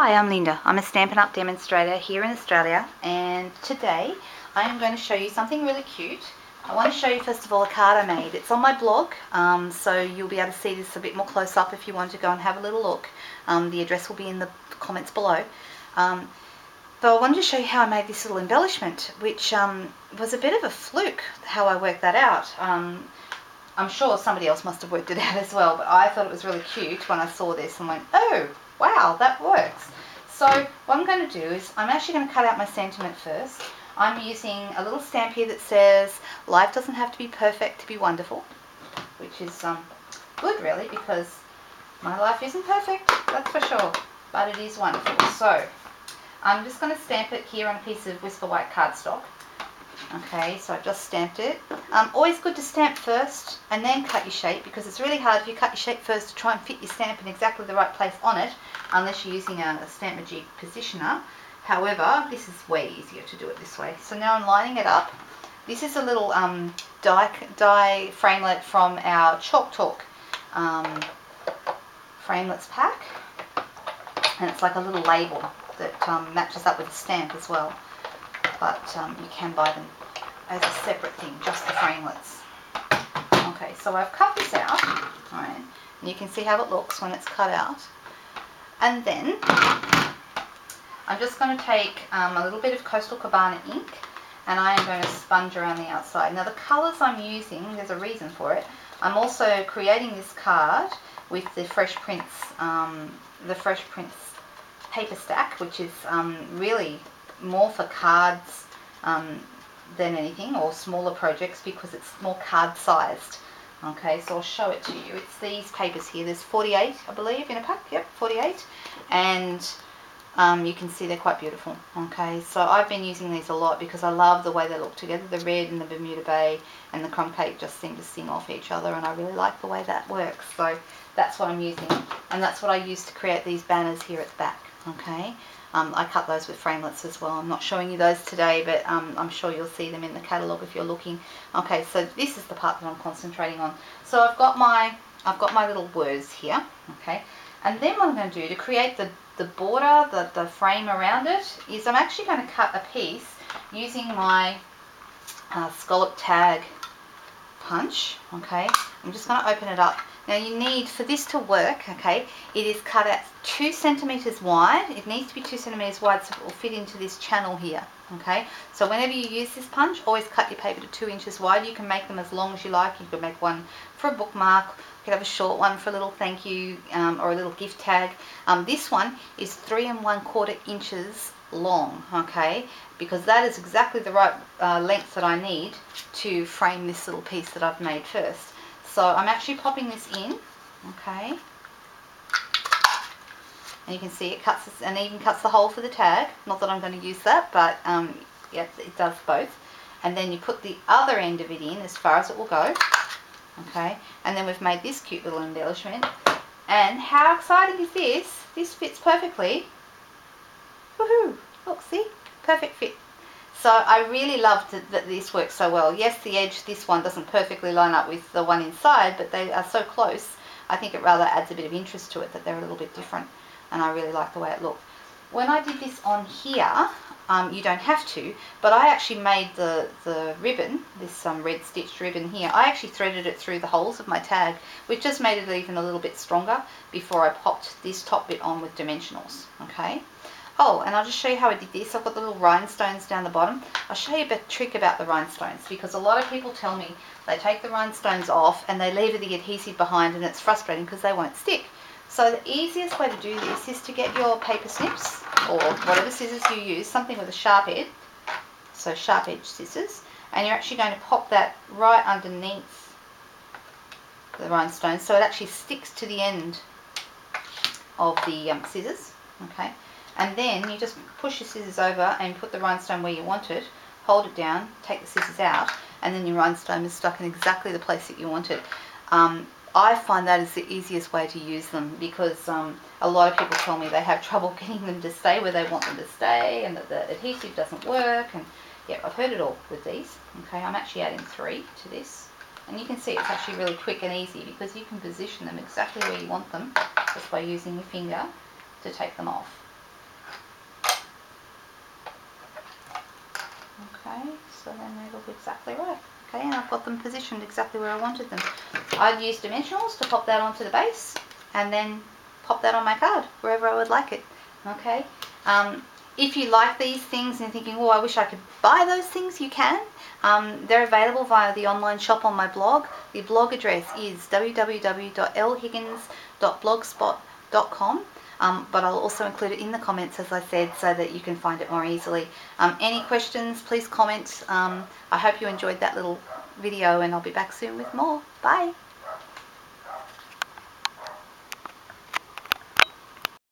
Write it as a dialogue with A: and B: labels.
A: Hi, I'm Linda. I'm a Stampin' Up demonstrator here in Australia, and today I am going to show you something really cute. I want to show you first of all a card I made. It's on my blog, so you'll be able to see this a bit more close up if you want to go and have a little look. The address will be in the comments below. So I wanted to show you how I made this little embellishment, which was a bit of a fluke how I worked that out. I'm sure somebody else must have worked it out as well, but I thought it was really cute when I saw this and went, oh, wow, that works. So what I'm going to do is I'm actually going to cut out my sentiment first. I'm using a little stamp here that says, life doesn't have to be perfect to be wonderful, which is good really, because my life isn't perfect, that's for sure, but it is wonderful. So I'm just going to stamp it here on a piece of Whisper White cardstock. Okay, so I've just stamped it. Always good to stamp first and then cut your shape, because it's really hard if you cut your shape first to try and fit your stamp in exactly the right place on it, unless you're using a Stampin' positioner. However, this is way easier to do it this way. So now I'm lining it up. This is a little die framelit from our Chalk Talk framelits pack, and it's like a little label that matches up with the stamp as well. But you can buy them as a separate thing, just the framelits. Okay, so I've cut this out, right, and you can see how it looks when it's cut out. And then I'm just going to take a little bit of Coastal Cabana ink, and I am going to sponge around the outside. Now the colours I'm using, there's a reason for it. I'm also creating this card with the Fresh Prince paper stack, which is really more for cards than anything, or smaller projects, because it's more card sized. Okay, so I'll show it to you. It's these papers here. There's 48, I believe, in a pack. Yep, 48. And you can see they're quite beautiful. Okay, so I've been using these a lot because I love the way they look together. The red and the Bermuda Bay and the crumb cake just seem to sing off each other, and I really like the way that works. So that's what I'm using, and that's what I use to create these banners here at the back. Okay. I cut those with framelits as well. I'm not showing you those today, but I'm sure you'll see them in the catalogue if you're looking. Okay, so this is the part that I'm concentrating on. So I've got my little words here, okay, and then what I'm going to do to create the border, the frame around it, is I'm actually going to cut a piece using my Scalloped Tag punch. Okay, I'm just going to open it up. Now you need, for this to work, okay, it is cut at 2 centimetres wide. It needs to be 2 centimetres wide so it will fit into this channel here, okay. So whenever you use this punch, always cut your paper to 2 inches wide. You can make them as long as you like. You could make one for a bookmark, you could have a short one for a little thank you or a little gift tag. This one is 3 1/4 inches long, okay, because that is exactly the right length that I need to frame this little piece that I've made first. So I'm actually popping this in, okay, and you can see it cuts this, and even cuts the hole for the tag. Not that I'm going to use that, but yeah, it does both. And then you put the other end of it in as far as it will go, okay, and then we've made this cute little embellishment. And how exciting is this? This fits perfectly. Woohoo! Look, see? Perfect fit. So I really loved that this works so well. Yes, the edge, this one doesn't perfectly line up with the one inside, but they are so close. I think it rather adds a bit of interest to it that they're a little bit different, and I really like the way it looked. When I did this on here, you don't have to, but I actually made the ribbon, this red stitched ribbon here, I actually threaded it through the holes of my tag, which just made it even a little bit stronger before I popped this top bit on with dimensionals, okay? Oh, and I'll just show you how I did this. I've got the little rhinestones down the bottom. I'll show you a bit trick about the rhinestones, because a lot of people tell me they take the rhinestones off and they leave the adhesive behind, and it's frustrating because they won't stick. So the easiest way to do this is to get your paper snips, or whatever scissors you use, something with a sharp edge, so sharp edge scissors, and you're actually going to pop that right underneath the rhinestones so it actually sticks to the end of the scissors, okay. And then you just push your scissors over and put the rhinestone where you want it, hold it down, take the scissors out, and then your rhinestone is stuck in exactly the place that you want it. I find that is the easiest way to use them, because a lot of people tell me they have trouble getting them to stay where they want them to stay, and that the adhesive doesn't work, and yeah, I've heard it all with these. Okay, I'm actually adding 3 to this, and you can see it's actually really quick and easy, because you can position them exactly where you want them just by using your finger to take them off. Okay, so then they look exactly right. Okay, and I've got them positioned exactly where I wanted them. I'd use dimensionals to pop that onto the base and then pop that on my card wherever I would like it. Okay, if you like these things and you're thinking, oh, I wish I could buy those things, you can. They're available via the online shop on my blog. The blog address is www.lhiggins.blogspot.com. But I'll also include it in the comments, as I said, so that you can find it more easily. Any questions, please comment. I hope you enjoyed that little video, and I'll be back soon with more. Bye.